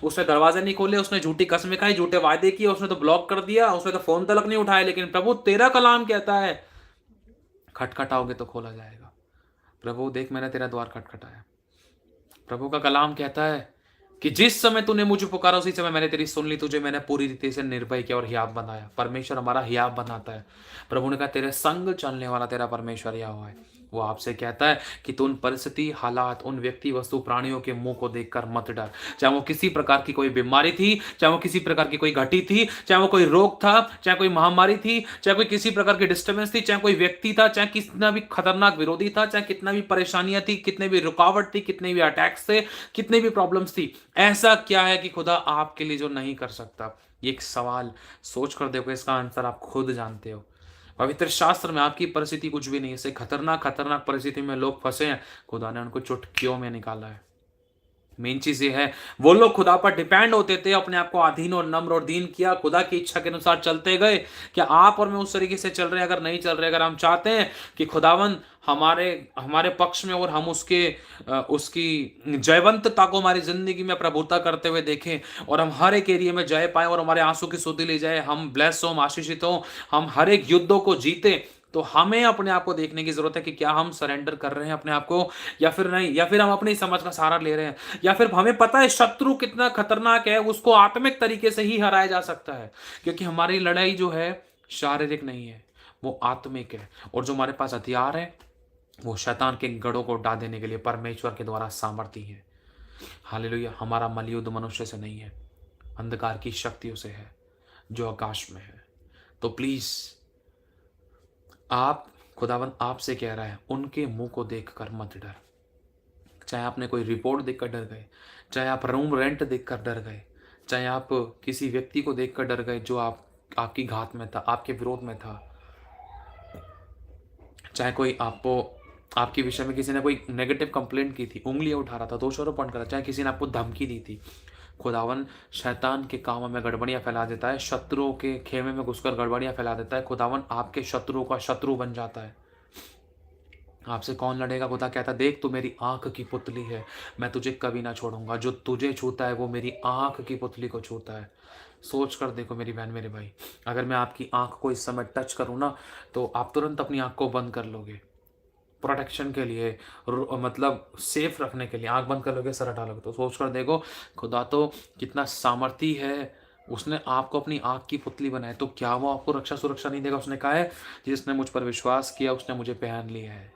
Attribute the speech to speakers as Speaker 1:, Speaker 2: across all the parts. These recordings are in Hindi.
Speaker 1: उसने दरवाजे नहीं खोले, उसने झूठी कस्में खाई, झूठे वायदे किए, उसने तो ब्लॉक कर दिया, उसने तो फोन तक नहीं उठाया। लेकिन प्रभु तेरा कलाम कहता है खटखटाओगे तो खोला जाएगा। प्रभु देख मैंने तेरा द्वार खटखटाया। प्रभु का कलाम कहता है कि जिस समय तूने मुझे पुकारा उसी समय मैंने तेरी सुन ली, तुझे मैंने पूरी रीति से निर्भय किया और हियाव बनाया। परमेश्वर हमारा हियाव बनाता है। प्रभु ने कहा तेरे संग चलने वाला तेरा परमेश्वर यहोवा है। वो आपसे कहता है कि तू उन परिस्थिति, हालात, उन व्यक्ति, वस्तु, प्राणियों के मुंह को देखकर मत डर। चाहे वो किसी प्रकार की कोई बीमारी थी, चाहे वो किसी प्रकार की कोई घटी थी, चाहे वो कोई रोग था, चाहे कोई महामारी थी, चाहे कोई किसी प्रकार की डिस्टर्बेंस थी, चाहे कोई व्यक्ति था, चाहे कितना भी खतरनाक विरोधी था, चाहे कितना भी परेशानियां थी, कितने भी रुकावट थी, कितने भी अटैक्स थे, कितनी भी प्रॉब्लम्स थी। ऐसा क्या है कि खुदा आपके लिए जो नहीं कर सकता? ये एक सवाल सोच कर देखो, इसका आंसर आप खुद जानते हो। पवित्र शास्त्र में आपकी परिस्थिति कुछ भी नहीं है। ऐसे खतरनाक खतरनाक परिस्थिति में लोग फंसे हैं, खुदा ने उनको चुटकियों में निकाला है। मेन चीज ये है, वो लोग खुदा पर डिपेंड होते थे, अपने आप को अधीन और नम्र और दीन किया, खुदा की इच्छा के अनुसार चलते गए। क्या आप और मैं उस तरीके से चल रहे हैं? अगर नहीं चल रहे, अगर हम चाहते हैं कि खुदावन हमारे हमारे पक्ष में और हम उसकी जयवंतता को हमारी जिंदगी में प्रभुता करते हुए देखें और हम हर एक एरिया में जय पाए और हमारे आंसू की सुधि ली जाए, हम ब्लेस हो, हम आशीषित हो, हम हर एक युद्धों को जीते, तो हमें अपने आप को देखने की जरूरत है कि क्या हम सरेंडर कर रहे हैं अपने आप को या फिर नहीं, या फिर हम अपनी समझ का सहारा ले रहे हैं, या फिर हमें पता है शत्रु कितना खतरनाक है, उसको आत्मिक तरीके से ही हराया जा सकता है। क्योंकि हमारी लड़ाई जो है शारीरिक नहीं है, वो आत्मिक है। और जो हमारे पास हथियार है वो शैतान के गढ़ों को उड़ा देने के लिए परमेश्वर के द्वारा सामर्थ्य है। हालेलुया। हमारा मलयुद्ध मनुष्य से नहीं है, अंधकार की शक्तियों से है जो आकाश में है। तो प्लीज आप, खुदावन आपसे कह रहा है उनके मुंह को देखकर मत डर। चाहे आपने कोई रिपोर्ट देखकर डर गए, चाहे आप रूम रेंट देखकर डर गए, चाहे आप किसी व्यक्ति को देखकर डर गए जो आपकी घात में था, आपके विरोध में था, चाहे कोई आपको आपके विषय में किसी ने कोई नेगेटिव कंप्लेंट की थी, उंगलियां उठा रहा था, दोषारोपण करा, चाहे किसी ने आपको धमकी दी थी, खुदावन शैतान के कामों में गड़बड़ियां फैला देता है, शत्रुओं के खेमे में घुसकर गड़बड़ियां फैला देता है। खुदावन आपके शत्रुओं का शत्रु बन जाता है। आपसे कौन लड़ेगा? खुदा कहता देख तू मेरी आंख की पुतली है, मैं तुझे कभी ना छोड़ूंगा। जो तुझे छूता है वो मेरी आंख की पुतली को छूता है। सोच कर देखो मेरी बहन, मेरे भाई, अगर मैं आपकी आंख को इस समय टच करूँ ना, तो आप तुरंत अपनी आंख को बंद कर लोगे। प्रोटेक्शन के लिए, मतलब सेफ रखने के लिए आंख बंद कर लोगे, सर हटा लोगे। तो सोच कर देखो खुदा तो कितना सामर्थी है, उसने आपको अपनी आंख की पुतली बनाया, तो क्या वो आपको रक्षा सुरक्षा नहीं देगा? उसने कहा है जिसने मुझ पर विश्वास किया उसने मुझे पहन लिया है।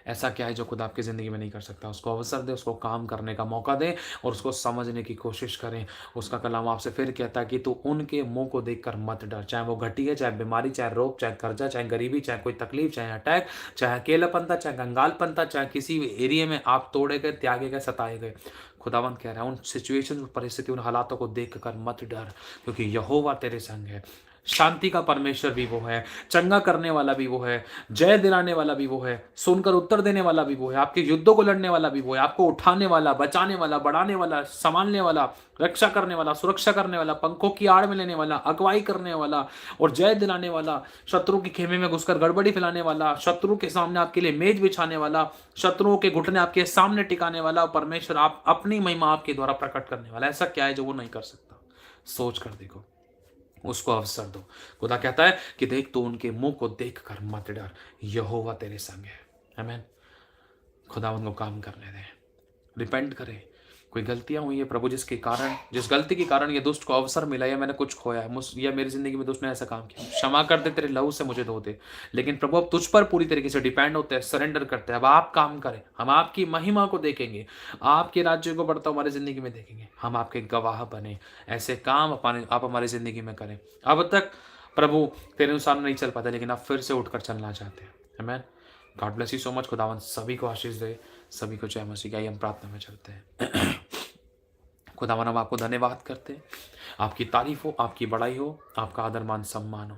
Speaker 1: ऐसा क्या है जो खुद आपकी ज़िंदगी में नहीं कर सकता? उसको अवसर दे, उसको काम करने का मौका दे और उसको समझने की कोशिश करें। उसका कलाम आपसे फिर कहता है कि तू उनके मुंह को देखकर मत डर। चाहे वो घटी है, चाहे बीमारी, चाहे रोग, चाहे कर्जा, चाहे गरीबी, चाहे कोई तकलीफ, चाहे अटैक, चाहे अकेलापन था, चाहे कंगालपन था, चाहे किसी एरिया में आप तोड़े गए, त्यागे गए, सताए गए, खुदावंत कह रहा है उन सिचुएशन, उन परिस्थिति, उन हालातों को देख कर मत डर, क्योंकि यहोवा तेरे संग है। शांति का परमेश्वर भी वो है, चंगा करने वाला भी वो है, जय दिलाने वाला भी वो है, सुनकर उत्तर देने वाला भी वो है, आपके युद्धों को लड़ने वाला भी वो है, आपको उठाने वाला, बचाने वाला, बढ़ाने वाला, संभालने वाला, रक्षा करने वाला, सुरक्षा करने वाला, पंखों की आड़ में लेने वाला, अगुवाई करने वाला और जय दिलाने वाला, शत्रु के खेमे में घुसकर गड़बड़ी फैलाने वाला, शत्रु के सामने आपके लिए मेज बिछाने वाला, शत्रुओं के घुटने आपके सामने टिकाने वाला परमेश्वर आप अपनी महिमा आपके द्वारा प्रकट करने वाला। ऐसा क्या है जो वो नहीं कर सकता? सोच कर देखो, उसको अवसर दो। खुदा कहता है कि देख तू उनके मुंह को देखकर मत डर, यहोवा तेरे संग है। आमीन। खुदा उनको काम करने दे, रिपेंट करे। कोई गलतियां हुई है प्रभु जिसके कारण, जिस गलती के कारण ये दुष्ट को अवसर मिला या मैंने कुछ खोया है, या मेरी जिंदगी में दुष्ट ने ऐसा काम किया, क्षमा कर दे, तेरे लहू से मुझे धो दे। लेकिन प्रभु अब तुझ पर पूरी तरीके से डिपेंड होते हैं, सरेंडर करते हैं। अब आप काम करें, हम आपकी महिमा को देखेंगे, आपके राज्य को बढ़ता हमारी जिंदगी में देखेंगे, हम आपके गवाह बने। ऐसे काम आप हमारी जिंदगी में करें। अब तक प्रभु तेरे अनुसार नहीं चल पाते, लेकिन आप फिर से उठकर चलना चाहते हैं। आमीन। God bless you so much. खुदावन सभी को आशीष दे, सभी को जय मसीह की। हम प्रार्थना में चलते हैं। खुदावन हम आपको धन्यवाद करते हैं, आपकी तारीफ हो, आपकी बड़ाई हो, आपका आदर मान सम्मान हो।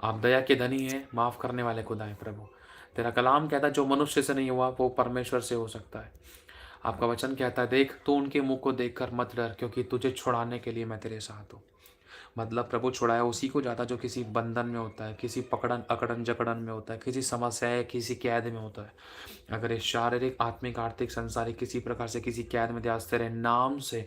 Speaker 1: आप दया के धनी हैं, माफ करने वाले खुदा है प्रभु। तेरा कलाम कहता है जो मनुष्य से नहीं हुआ वो परमेश्वर से हो सकता है। आपका वचन कहता है देख तू उनके मुंह को देखकर मत डर, क्योंकि तुझे छुड़ाने के लिए मैं तेरे साथ हूँ। मतलब प्रभु छुड़ाया उसी को जाता जो किसी बंधन में होता है, किसी पकड़न अकड़न जकड़न में होता है, किसी समस्या है, किसी कैद में होता है। अगर ये शारीरिक, आत्मिक, आर्थिक, संसारिक किसी प्रकार से किसी कैद में ध्यास तेरे नाम से